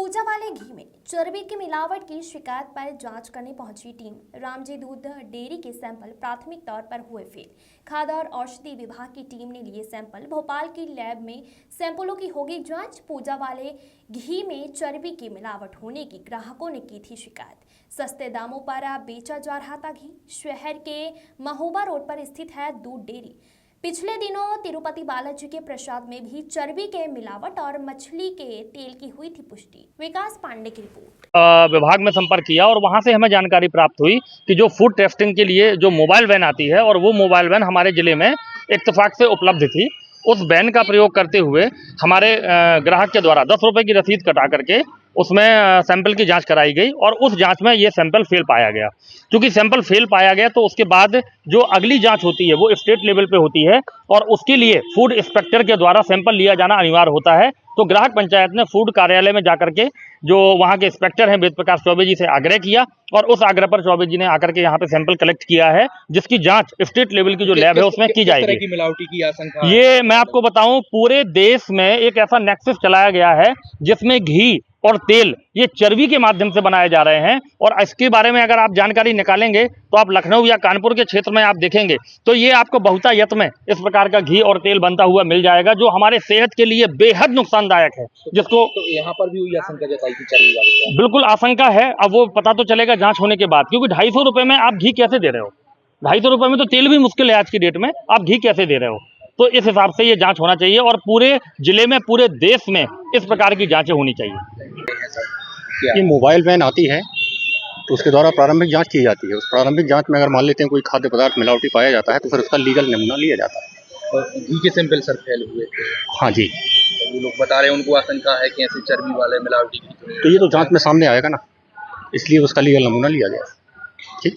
पूजा वाले घी में चर्बी की मिलावट की शिकायत पर जांच करने पहुंची टीम। रामजी दूध डेयरी के सैंपल प्राथमिक तौर पर हुए फेल। खाद्य और औषधि विभाग की टीम ने लिए सैंपल। भोपाल की लैब में सैंपलों की होगी जांच। पूजा वाले घी में चर्बी की मिलावट होने की ग्राहकों ने की थी शिकायत। सस्ते दामों पर बेचा जा रहा था घी। शहर के महोबा रोड पर स्थित है दूध डेयरी। पिछले दिनों तिरुपति बालाजी के प्रसाद में भी चर्बी के मिलावट और मछली के तेल की हुई थी पुष्टि। विकास पांडे की रिपोर्ट। विभाग में संपर्क किया और वहां से हमें जानकारी प्राप्त हुई कि जो फूड टेस्टिंग के लिए जो मोबाइल वैन आती है और वो मोबाइल वैन हमारे जिले में इत्तेफाक से उपलब्ध थी। उस वैन का प्रयोग करते हुए हमारे ग्राहक के द्वारा 10 रुपए की रसीद कटा करके उसमें सैंपल की जांच कराई गई और उस जांच में ये सैंपल फेल पाया गया। क्योंकि सैंपल फेल पाया गया तो उसके बाद जो अगली जांच होती है वो स्टेट लेवल पे होती है और उसके लिए फूड इंस्पेक्टर के द्वारा सैंपल लिया जाना अनिवार्य होता है। तो ग्राहक पंचायत ने फूड कार्यालय में जाकर के जो वहां के इंस्पेक्टर हैं वेद प्रकाश चौबे जी से आग्रह किया और उस आग्रह पर चौबे जी ने आकर के यहाँ पे सैंपल कलेक्ट किया है, जिसकी जांच स्टेट लेवल की जो लैब है उसमें की जाएगी। की मिलावटी की आशंका ये मैं आपको बताऊं, पूरे देश में एक ऐसा नेक्सस चलाया गया है जिसमें घी और तेल ये चर्बी के माध्यम से बनाए जा रहे हैं और इसके बारे में अगर आप जानकारी निकालेंगे तो आप लखनऊ या कानपुर के क्षेत्र में आप देखेंगे तो ये आपको बहुतायत में इस प्रकार का घी और तेल बनता हुआ मिल जाएगा जो हमारे सेहत के लिए बेहद नुकसानदायक है। जिसको तो यहाँ पर भी हुई आशंका जताई थी चर्बी वाले का। बिल्कुल आशंका है, अब वो पता तो चलेगा जांच होने के बाद, क्योंकि 250 रुपए में आप घी कैसे दे रहे हो? 250 रुपए में तो तेल भी मुश्किल है आज की डेट में, आप घी कैसे दे रहे हो? तो इस हिसाब से ये जांच होना चाहिए और पूरे जिले में पूरे देश में इस प्रकार की जांचें होनी चाहिए। ये मोबाइल वैन आती है तो उसके द्वारा प्रारंभिक जांच की जाती है। उस प्रारंभिक जांच में अगर मान लेते हैं कोई खाद्य पदार्थ मिलावटी पाया जाता है तो फिर उसका लीगल नमूना लिया जाता है। और घी के सैंपल सर फेल हुए थे। हाँ जी, तो वो लोग बता रहे हैं उनको आशंका है कि ऐसे चर्बी वाले मिलावटी घी तो ये तो जांच में सामने आएगा ना, इसलिए उसका लीगल नमूना लिया गया। ठीक।